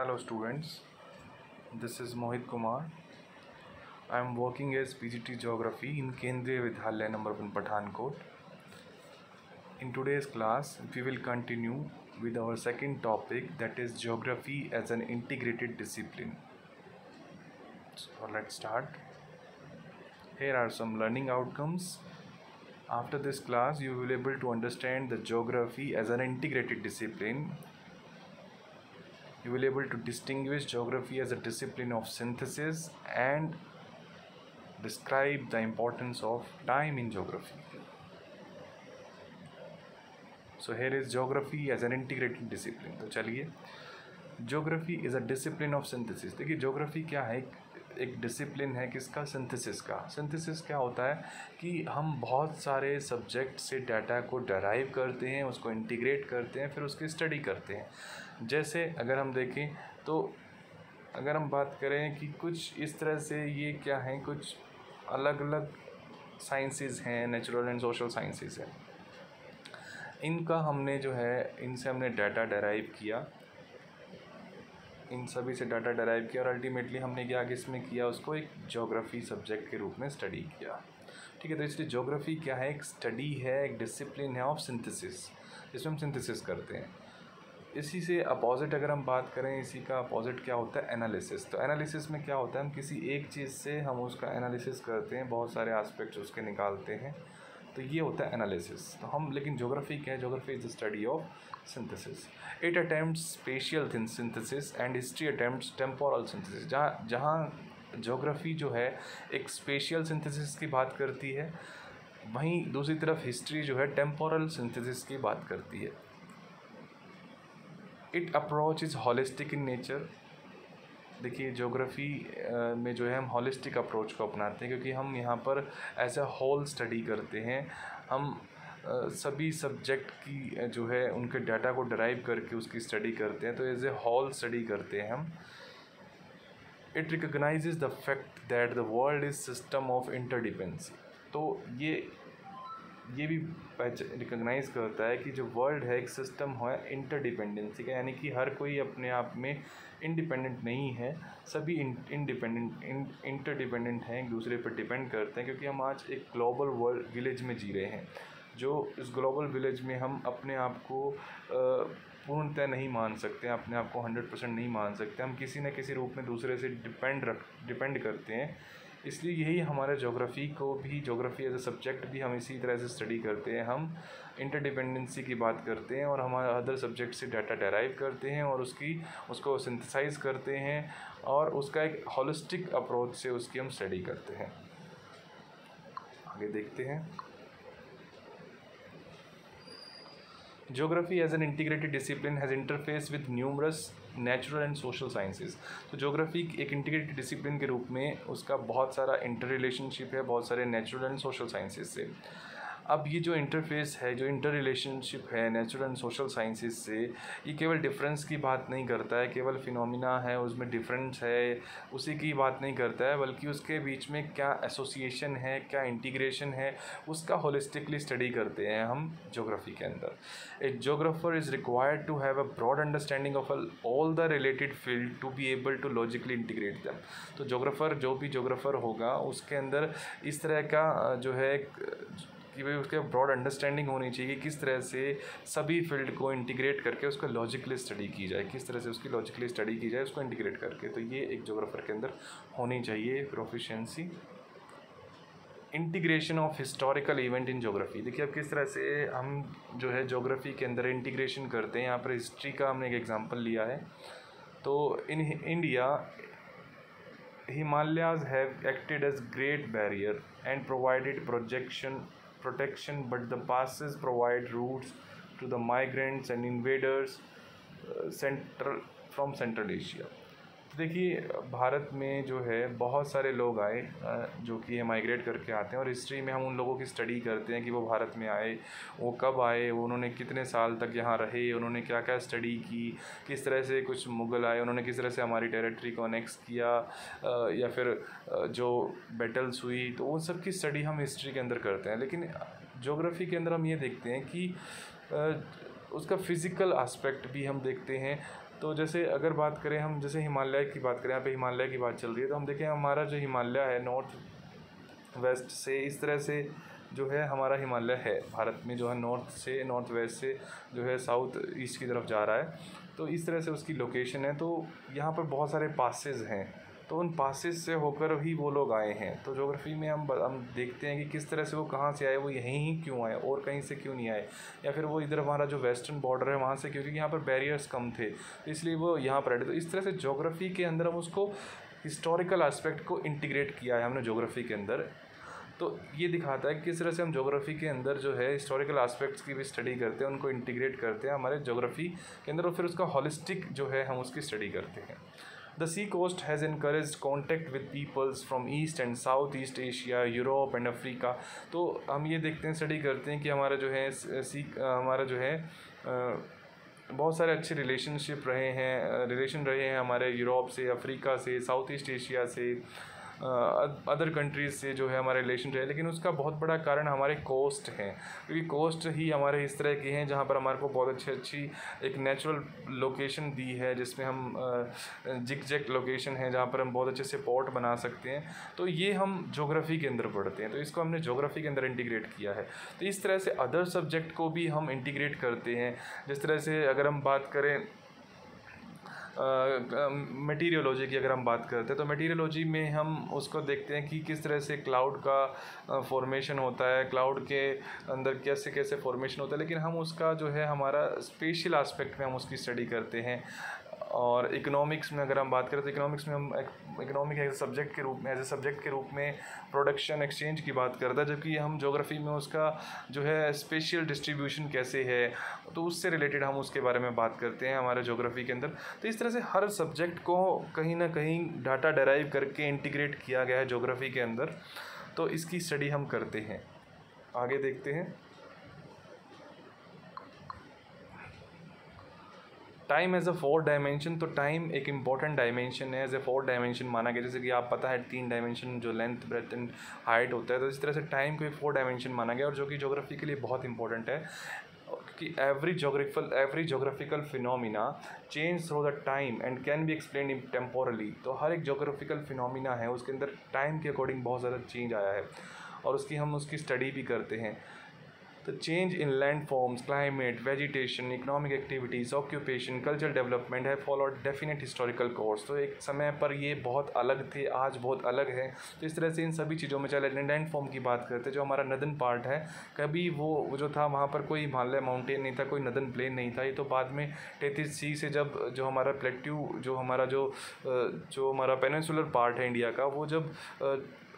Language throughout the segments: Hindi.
Hello students, this is Mohit Kumar. I am working as PGT Geography in Kendriya Vidyalaya number 1 Pathankot. In today's class, we will continue with our second topic, that is geography as an integrated discipline. So let's start. Here are some learning outcomes. After this class, you will be able to understand the geography as an integrated discipline. You will be able to distinguish geography as a discipline of synthesis and describe the importance of time in geography. So here is geography as an integrated discipline. तो चलिए, geography is a discipline of synthesis. देखिए geography क्या है, एक डिसिप्लिन है किसका, सिंथेसिस का. सिंथेसिस क्या होता है कि हम बहुत सारे सब्जेक्ट से डाटा को डराइव करते हैं, उसको इंटीग्रेट करते हैं, फिर उसकी स्टडी करते हैं. जैसे अगर हम देखें तो अगर हम बात करें कि कुछ इस तरह से ये क्या हैं, कुछ अलग अलग साइंसेस हैं, नेचुरल एंड सोशल साइंसेस हैं. इनका हमने जो है इनसे हमने डाटा डराइव किया, इन सभी से डाटा डराइव किया और अल्टीमेटली हमने क्या आगे इसमें किया, उसको एक ज्योग्राफी सब्जेक्ट के रूप में स्टडी किया. ठीक है, तो इसलिए ज्योग्राफी क्या है, एक स्टडी है, एक डिसिप्लिन है ऑफ सिंथेसिस, जिसमें हम सिंथेसिस करते हैं. इसी से अपोजिट अगर हम बात करें, इसी का अपोजिट क्या होता है, एनालिसिस. तो एनालिसिस में क्या होता है, हम किसी एक चीज़ से हम उसका एनालिसिस करते हैं, बहुत सारे एस्पेक्ट्स उसके निकालते हैं, तो ये होता है एनालिसिस. तो हम लेकिन ज्योग्राफी क्या है, geography is the study of synthesis. It attempts spatial synthesis and history attempts temporal synthesis. जहाँ ज्योग्राफी जो है एक स्पेशियल सिंथेसिस की बात करती है, वहीं दूसरी तरफ हिस्ट्री जो है टेम्पोरल सिंथेसिस की बात करती है. It approach is holistic in nature. देखिए ज्योग्राफी में जो है हम हॉलिस्टिक अप्रोच को अपनाते हैं, क्योंकि हम यहाँ पर एज ए होल स्टडी करते हैं. हम सभी सब्जेक्ट की जो है उनके डाटा को डराइव करके उसकी स्टडी करते हैं, तो एज ए होल स्टडी करते हैं हम. It recognises the fact that the world is system of interdependency. तो ये भी रिकग्नाइज करता है कि जो वर्ल्ड है एक सिस्टम है इंटरडिपेंडेंसी का, यानी कि हर कोई अपने आप में इंडिपेंडेंट नहीं है, सभी इंटरडिपेंडेंट हैं, एक दूसरे पर डिपेंड करते हैं, क्योंकि हम आज एक ग्लोबल वर्ल्ड विलेज में जी रहे हैं. जो इस ग्लोबल विलेज में हम अपने आप को पूर्णतः नहीं मान सकते, अपने आप को 100% नहीं मान सकते, हम किसी न किसी रूप में दूसरे से डिपेंड करते हैं. इसलिए यही हमारे ज्योग्राफी को भी, ज्योग्राफी एज ए सब्जेक्ट भी हम इसी तरह से स्टडी करते हैं. हम इंटरडिपेंडेंसी की बात करते हैं और हमारे अदर सब्जेक्ट से डाटा डराइव करते हैं और उसको सिंथेसाइज करते हैं और उसका एक होलिस्टिक अप्रोच से उसकी हम स्टडी करते हैं. आगे देखते हैं. Geography as an integrated discipline has interface with numerous natural and social sciences. तो ज्योग्राफी एक इंटीग्रेटेड डिसिप्लिन के रूप में उसका बहुत सारा इंटर रिलेशनशिप है बहुत सारे नेचुरल एंड सोशल साइंसेज से. अब ये जो इंटरफेस है, जो इंटर रिलेशनशिप है नेचुरल एंड सोशल साइंसेज से, ये केवल डिफरेंस की बात नहीं करता है, केवल फिनोमिना है उसमें डिफरेंस है उसी की बात नहीं करता है, बल्कि उसके बीच में क्या एसोसिएशन है, क्या इंटीग्रेशन है, उसका होलिस्टिकली स्टडी करते हैं हम ज्योग्राफी के अंदर. A geographer is required to have a broad understanding of all the related field to be able to logically integrate them. तो ज्योग्राफर, जो भी ज्योग्राफर होगा उसके अंदर इस तरह का जो है कि भाई उसके ब्रॉड अंडरस्टैंडिंग होनी चाहिए, किस तरह से सभी फील्ड को इंटीग्रेट करके उसका लॉजिकली स्टडी की जाए, किस तरह से उसकी लॉजिकली स्टडी की जाए उसको इंटीग्रेट करके. तो ये एक ज्योग्राफर के अंदर होनी चाहिए proficiency. Integration of historical event in geography. देखिए अब किस तरह से हम जो है ज्योग्राफी के अंदर इंटीग्रेशन करते हैं. यहाँ पर हिस्ट्री का हमने एक एग्जाम्पल लिया है. तो in India Himalayas have acted as great barrier and provided protection, but the passes provide routes to the migrants and invaders from Central Asia. तो देखिए भारत में जो है बहुत सारे लोग आए जो कि माइग्रेट करके आते हैं, और हिस्ट्री में हम उन लोगों की स्टडी करते हैं कि वो भारत में आए, वो कब आए, उन्होंने कितने साल तक यहाँ रहे, उन्होंने क्या क्या स्टडी की, किस तरह से कुछ मुग़ल आए, उन्होंने किस तरह से हमारी टेरिटरी को अनेक्स किया, या फिर जो बैटल्स हुई, तो उन सब की स्टडी हम हिस्ट्री के अंदर करते हैं. लेकिन ज्योग्राफी के अंदर हम ये देखते हैं कि उसका फ़िज़िकल एस्पेक्ट भी हम देखते हैं, तो जैसे अगर बात करें हम, जैसे हिमालय की बात करें, यहाँ पे हिमालय की बात चल रही है, तो हम देखें हमारा जो हिमालय है नॉर्थ वेस्ट से इस तरह से जो है हमारा हिमालय है भारत में, जो है नॉर्थ से नॉर्थ वेस्ट से जो है साउथ ईस्ट की तरफ जा रहा है, तो इस तरह से उसकी लोकेशन है। तो यहाँ पर बहुत सारे पासेस हैं, तो उन पासेस से होकर ही वो लोग आए हैं। तो ज्योग्राफी में हम देखते हैं कि किस तरह से वो कहाँ से आए, वो यहीं ही क्यों आए और कहीं से क्यों नहीं आए, या फिर वो इधर हमारा जो वेस्टर्न बॉर्डर है वहाँ से, क्योंकि यहाँ पर बैरियर्स कम थे तो इसलिए वो यहाँ पर आए। तो इस तरह से ज्योग्राफी के अंदर हम उसको हिस्टोरिकल एस्पेक्ट को इंटीग्रेट किया है हमने ज्योग्राफी के अंदर। तो ये दिखाता है कि किस तरह से हम ज्योग्राफी के अंदर जो है हिस्टोरिकल एस्पेक्ट्स की भी स्टडी करते हैं, उनको इंटीग्रेट करते हैं हमारे ज्योग्राफी के अंदर, और फिर उसका हॉलिस्टिक जो है हम उसकी स्टडी करते हैं। The sea coast has encouraged contact with peoples from East and South East Asia, Europe and Africa। तो हम ये देखते हैं, स्टडी करते हैं कि हमारा जो है हमारा जो है बहुत सारे अच्छे रिलेशन रहे हैं हमारे यूरोप से, अफ्रीका से, साउथ ईस्ट एशिया से, अदर कंट्रीज़ से जो है हमारे रिलेशन रहे। लेकिन उसका बहुत बड़ा कारण हमारे कोस्ट हैं, क्योंकि कोस्ट ही हमारे इस तरह के हैं जहाँ पर हमारे को बहुत अच्छी एक नेचुरल लोकेशन दी है, जिसमें हम जिक जैक लोकेशन है जहाँ पर हम बहुत अच्छे से पोर्ट बना सकते हैं। तो ये हम ज्योग्राफी के अंदर पढ़ते हैं, तो इसको हमने ज्योग्राफी के अंदर इंटीग्रेट किया है। तो इस तरह से अदर सब्जेक्ट को भी हम इंटीग्रेट करते हैं। जिस तरह से अगर हम बात करें मटीरियोलॉजी की, अगर हम बात करते हैं तो मटीरियोलॉजी में हम उसको देखते हैं कि किस तरह से क्लाउड का फॉर्मेशन होता है, क्लाउड के अंदर कैसे कैसे फॉर्मेशन होता है, लेकिन हम उसका जो है हमारा स्पेशल एस्पेक्ट में हम उसकी स्टडी करते हैं। और इकोनॉमिक्स में अगर हम बात करें तो इकोनॉमिक्स में हम इकोनॉमिक एज ए सब्जेक्ट के रूप में प्रोडक्शन एक्सचेंज की बात करता है, जबकि हम ज्योग्राफी में उसका जो है स्पेशियल डिस्ट्रीब्यूशन कैसे है, तो उससे रिलेटेड हम उसके बारे में बात करते हैं हमारे ज्योग्राफी के अंदर। तो इस तरह से हर सब्जेक्ट को कहीं ना कहीं डाटा डेराइव करके इंटीग्रेट किया गया है ज्योग्राफी के अंदर, तो इसकी स्टडी हम करते हैं। आगे देखते हैं। टाइम एज अ 4 डायमेंशन, तो टाइम एक इम्पॉर्टेंट डायमेंशन है, एज ए 4 डायमेंशन माना गया। जैसे कि आप पता है 3 डायमेंशन जो लेंथ, ब्रेथ एंड हाइट होता है, तो इस तरह से टाइम को एक 4 डायमेंशन माना गया, और जो कि ज्योग्राफी के लिए बहुत इंपॉर्टेंट है, कि every geographical phenomena change through the time and can be explain temporarily. तो हर एक जोग्राफिकल फिनोमिना है उसके अंदर टाइम के अकॉर्डिंग बहुत ज़्यादा चेंज आया है, और हम उसकी स्टडी भी करते हैं। The change in landforms, climate, vegetation, economic activities, occupation, cultural development have followed definite historical course। तो एक समय पर ये बहुत अलग थे, आज बहुत अलग है। तो इस तरह से इन सभी चीज़ों में, चाहे लैंडफॉर्म की बात करते हैं, जो हमारा नदन पार्ट है, कभी वो जो था वहाँ पर कोई हिमालय माउंटेन नहीं था, कोई नदन प्लेन नहीं था। ये तो बाद में 33C से जब जो हमारा प्लेट्यू, जो हमारा पेनिनसुलर पार्ट है इंडिया का, वो जब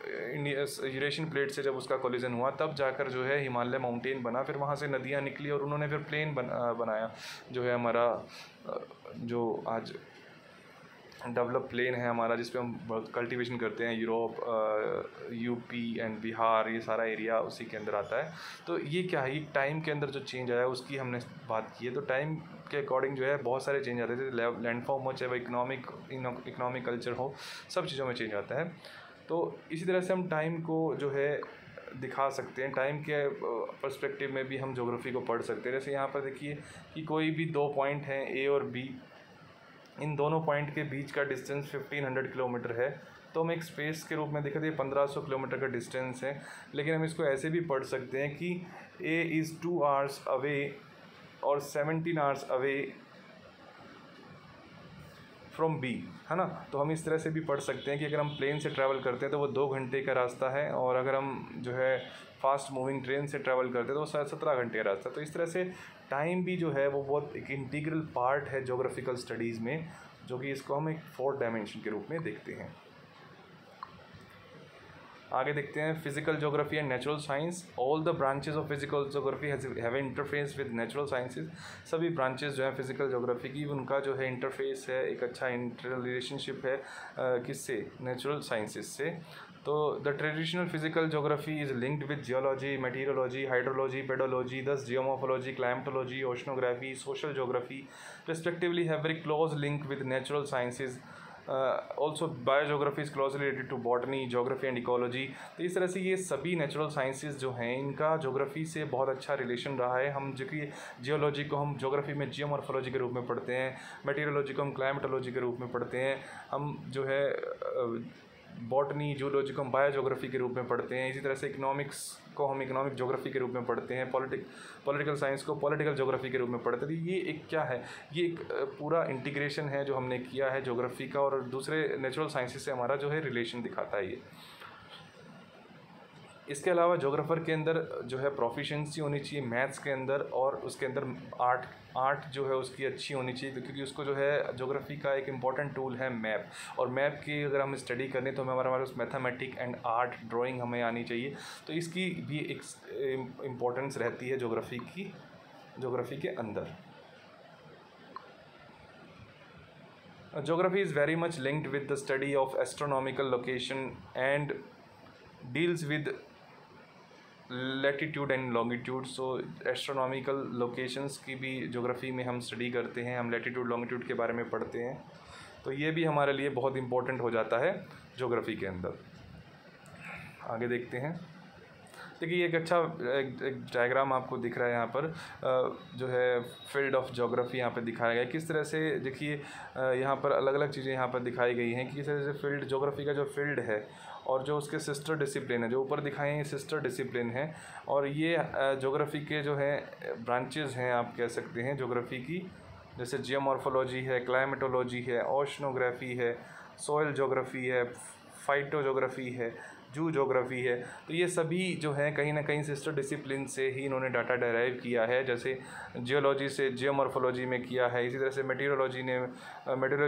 यूरेशियन प्लेट से जब उसका कोलिजन हुआ, तब जाकर जो है हिमालय माउंटेन बना, फिर वहाँ से नदियाँ निकली और उन्होंने फिर प्लेन बनाया, जो है हमारा जो आज डेवलप प्लेन है हमारा, जिस पे हम कल्टीवेशन करते हैं। यूरोप, यूपी एंड बिहार, ये सारा एरिया उसी के अंदर आता है। तो ये क्या है, टाइम के अंदर जो चेंज आया उसकी हमने बात की है। तो टाइम के अकॉर्डिंग जो है बहुत सारे चेंज आते थे, लैंडफॉर्म हो, चाहे वो इकोनॉमिक कल्चर हो, सब चीज़ों में चेंज आता है। तो इसी तरह से हम टाइम को जो है दिखा सकते हैं, टाइम के पर्सपेक्टिव में भी हम ज्योग्राफी को पढ़ सकते हैं। जैसे यहाँ पर देखिए कि कोई भी 2 पॉइंट हैं ए और बी, इन दोनों पॉइंट के बीच का डिस्टेंस 1500 किलोमीटर है। तो हम एक स्पेस के रूप में देखते हैं 1500 किलोमीटर का डिस्टेंस है, लेकिन हम इसको ऐसे भी पढ़ सकते हैं कि ए इज़ 2 hours अवे और 17 hours अवे फ्रॉम बी, है ना। तो हम इस तरह से भी पढ़ सकते हैं कि अगर हम प्लेन से ट्रैवल करते हैं तो वो 2 घंटे का रास्ता है, और अगर हम जो है फास्ट मूविंग ट्रेन से ट्रैवल करते हैं तो वो 17 घंटे का रास्ता है। तो इस तरह से टाइम भी जो है वो बहुत एक इंटीग्रल पार्ट है ज्योग्राफिकल स्टडीज़ में, जो कि इसको हम एक 4 डायमेंशन के रूप में देखते हैं। आगे देखते हैं physical geography and natural science. All the branches of physical geography have interface with natural sciences. सभी ब्रांचेज जो है फिजिकल ज्योग्राफी की, उनका जो है इंटरफेस है, एक अच्छा इंटर रिलेशनशिप है किससे, नेचुरल साइंसेज से। तो the traditional physical geography is linked with geology, meteorology, hydrology, pedology, thus geomorphology, climatology, oceanography, social geography respectively have very close link with natural sciences also biogeography is closely related to botany, geography and ecology. तो इस तरह से ये सभी नेचुरल साइंसेज जो हैं इनका जोग्राफी से बहुत अच्छा रिलेशन रहा है। हम जो कि जियोलॉजी को हम जोग्राफी में जियोमॉर्फोलॉजी के रूप में पढ़ते हैं, मेटीरियोलॉजी को हम क्लाइमेटोलॉजी के रूप में पढ़ते हैं, हम जो है बॉटनी जूलॉजी को हम बायोजोग्राफी के रूप में पढ़ते हैं। इसी तरह से इकोनॉमिक्स को हम इकोनॉमिक जोग्राफी के रूप में पढ़ते हैं, पॉलिटिकल साइंस को पॉलिटिकल जोग्राफी के रूप में पढ़ते हैं। तो ये एक क्या है, ये एक पूरा इंटीग्रेशन है जो हमने किया है जोग्राफी का, और दूसरे नेचुरल साइंसेस से हमारा जो है रिलेशन दिखाता है ये। इसके अलावा जोग्राफर के अंदर जो है प्रोफिशिएंसी होनी चाहिए मैथ्स के अंदर, और उसके अंदर आर्ट जो है उसकी अच्छी होनी चाहिए, क्योंकि उसको जो है जोग्राफी का एक इम्पॉर्टेंट टूल है मैप, और मैप की अगर हम स्टडी करें तो हमारे पास मैथमेटिक एंड आर्ट ड्राइंग हमें आनी चाहिए। तो इसकी भी एक इम्पोर्टेंस रहती है जोग्राफी के अंदर। Geography is very much linked with the study of astronomical location and deals with latitude and longitude. So astronomical locations की भी ज्योग्राफी में हम स्टडी करते हैं, हम लैटिट्यूड लॉन्गिट्यूड के बारे में पढ़ते हैं, तो ये भी हमारे लिए बहुत इम्पोर्टेंट हो जाता है ज्योग्राफी के अंदर। आगे देखते हैं। देखिए एक अच्छा एक डायग्राम आपको दिख रहा है यहाँ पर, जो है फील्ड ऑफ ज्योग्राफी यहाँ पे दिखाया गया है। किस तरह से देखिए यहाँ पर अलग अलग चीज़ें यहाँ पर दिखाई गई हैं कि किस तरह से फील्ड ज्योग्राफी का जो फील्ड है और जो उसके सिस्टर डिसिप्लिन है, जो ऊपर दिखाए हैं सिस्टर डिसिप्लिन है, और ये ज्योग्राफी के जो है ब्रांचेज़ हैं आप कह सकते हैं ज्योग्राफी की, जैसे जियोमॉर्फोलॉजी है, क्लाइमेटोलॉजी है, ओशनोग्राफी है, सॉइल ज्योग्राफी है, फाइटोजोग्राफी है, जू ज्योग्राफी है। तो ये सभी जो है कहीं ना कहीं सिस्टर डिसिप्लिन से ही इन्होंने डाटा डेराइव किया है, जैसे जियोलॉजी से जियोमॉर्फोलॉजी में किया है, इसी तरह से मेटीरियोलॉजी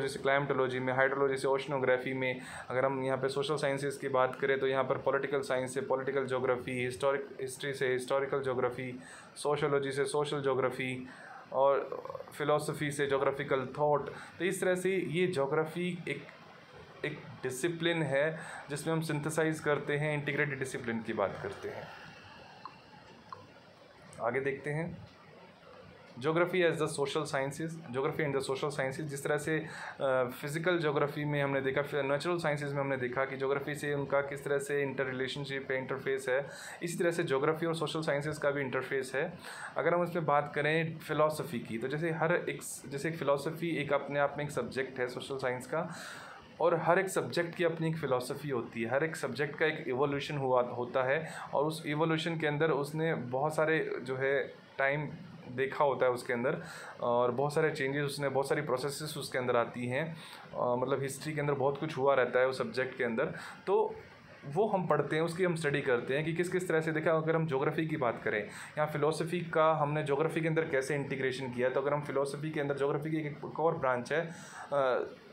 से क्लाइमेटोलॉजी में, हाइड्रोलॉजी से ओशनोग्राफी में। अगर हम यहाँ पे सोशल साइंसेस की बात करें तो यहाँ पर पॉलिटिकल साइंस से पॉलिटिकल ज्योग्राफी, हिस्ट्री से हिस्टोरिकल ज्योग्राफी, सोशोलॉजी से सोशल ज्योग्राफी, और फिलोसफी से जोग्राफिकल थॉट। तो इस तरह से ये ज्योग्राफी एक डिसिप्लिन है जिसमें हम सिंथेसाइज करते हैं, इंटीग्रेटेड डिसिप्लिन की बात करते हैं। आगे देखते हैं geography as the social sciences, geography and the social sciences. जिस तरह से फिजिकल ज्योग्राफी में हमने देखा, नेचुरल साइंसेज में हमने देखा कि ज्योग्राफी से उनका किस तरह से इंटर रिलेशनशिप है, इंटरफेस है, इसी तरह से ज्योग्राफी और सोशल साइंसेज का भी इंटरफेस है। अगर हम इसमें बात करें फ़िलासफ़ी की, तो जैसे एक फ़िलासफ़ी एक अपने आप में एक सब्जेक्ट है सोशल साइंस का, और हर एक सब्जेक्ट की अपनी एक फ़िलासफ़ी होती है, हर एक सब्जेक्ट का एक इवोल्यूशन होता है, और उस इवोल्यूशन के अंदर उसने बहुत सारे जो है टाइम देखा होता है उसके अंदर, और बहुत सारे चेंजेस उसने, बहुत सारी प्रोसेसेस उसके अंदर आती हैं, मतलब हिस्ट्री के अंदर बहुत कुछ हुआ रहता है उस सब्जेक्ट के अंदर। तो वो हम पढ़ते हैं, उसकी हम स्टडी करते हैं कि किस किस तरह से देखा। अगर हम ज्योग्राफी की बात करें, यहाँ फ़िलोसफी का हमने ज्योग्राफी के अंदर कैसे इंटीग्रेशन किया, तो अगर हम फ़िलोसफी के अंदर ज्योग्राफी की एक और ब्रांच है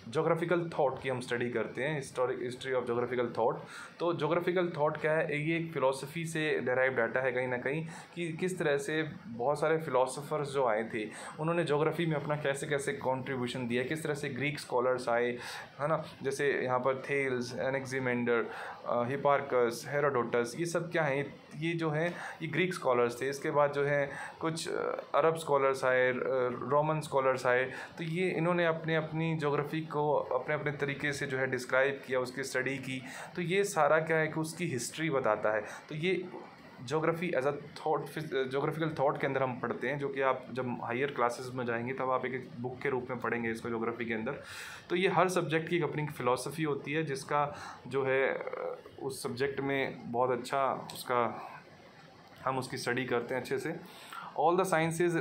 जोग्राफिकल थॉट की हम स्टडी करते हैं, हिस्ट्री ऑफ जोग्राफिकल थॉट। तो जोग्राफिकल थॉट क्या है, ये एक फ़िलोसफी से डेराइव डाटा है कहीं ना कहीं, कि किस तरह से बहुत सारे फ़िलोसफर्स जो आए थे उन्होंने जोग्राफी में अपना कैसे कैसे कंट्रीब्यूशन दिया, किस तरह से ग्रीक स्कॉलर्स आए, है ना, जैसे यहाँ पर थेल्स, एनेक्सिमेंडर, हिपार्कस, हेरोडोटस, ये सब क्या हैं, ये जो हैं ये ग्रीक स्कॉलर्स थे। इसके बाद जो है कुछ अरब स्कॉलर्स आए, रोमन स्कॉलर्स आए। तो ये इन्होंने अपनी ज्योग्राफी को अपने अपने तरीके से जो है डिस्क्राइब किया, उसकी स्टडी की। तो ये सारा क्या है कि उसकी हिस्ट्री बताता है। तो ये geography as a thought, geographical thought के अंदर हम पढ़ते हैं, जो कि आप जब हायर क्लासेस में जाएंगे तब आप एक बुक के रूप में पढ़ेंगे इसको ज्योग्राफी के अंदर। तो ये हर सब्जेक्ट की एक अपनी फ़िलासफ़ी होती है, जिसका जो है उस सब्जेक्ट में बहुत अच्छा हम उसकी स्टडी करते हैं अच्छे से। All the sciences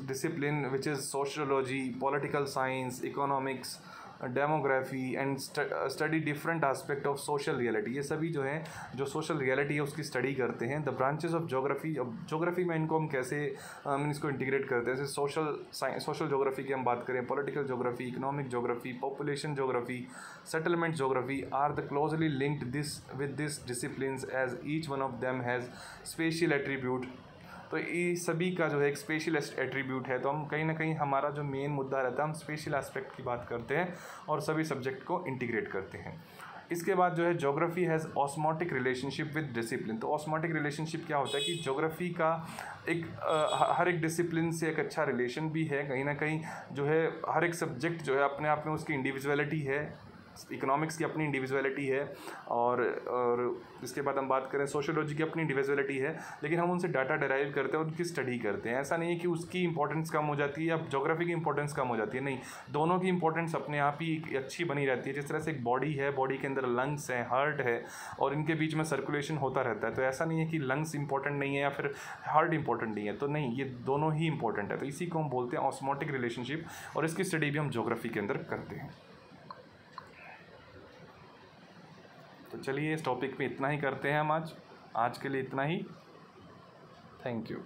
discipline which is sociology, political science, economics, demography and study different aspect of social reality, ये सभी जो हैं जो सोशल रियलिटी है उसकी स्टडी करते हैं। द ब्रांचेस ऑफ ज्योग्राफी, अब ज्योग्राफी में इनको हम कैसे इसको इंटीग्रेट करते हैं, जैसे सोशल ज्योग्राफी की हम बात करें, political geography, economic geography, population geography, settlement geography are the closely linked with this disciplines as each one of them has special attribute. तो ये सभी का जो है एक स्पेशल एट्रीब्यूट है। तो हम कहीं ना कहीं हमारा जो मेन मुद्दा रहता है, हम स्पेशल एस्पेक्ट की बात करते हैं और सभी सब्जेक्ट को इंटीग्रेट करते हैं। इसके बाद जो है geography has osmotic relationship with discipline. तो ऑस्मोटिक रिलेशनशिप क्या होता है कि ज्योग्राफी का एक हर एक डिसिप्लिन से एक अच्छा रिलेशन भी है। कहीं ना कहीं जो है हर एक सब्जेक्ट जो है अपने आप में उसकी इंडिविजुअलिटी है। इकोनॉमिक्स की अपनी इंडिविजुअलिटी है और इसके बाद हम बात करें सोशियोलॉजी की अपनी इंडिविजुअलिटी है, लेकिन हम उनसे डाटा डराइव करते हैं और उनकी स्टडी करते हैं। ऐसा नहीं है कि उसकी इंपॉर्टेंस कम हो जाती है या ज्योग्राफी की इंपॉर्टेंस कम हो जाती है, नहीं, दोनों की इंपॉर्टेंस अपने आप ही अच्छी बनी रहती है। जिस तरह से एक बॉडी है, बॉडी के अंदर लंग्स हैं, हार्ट है और इनके बीच में सर्कुलेशन होता रहता है, तो ऐसा नहीं है कि लंग्स इंपॉर्टेंट नहीं है या फिर हार्ट इंपॉर्टेंट नहीं है, तो नहीं, ये दोनों ही इंपॉर्टेंट है। तो इसी को हम बोलते हैं ऑस्मोटिक रिलेशनशिप और इसकी स्टडी भी हम ज्योग्राफी के अंदर करते हैं। तो चलिए इस टॉपिक पे इतना ही करते हैं हम आज के लिए इतना ही। Thank you.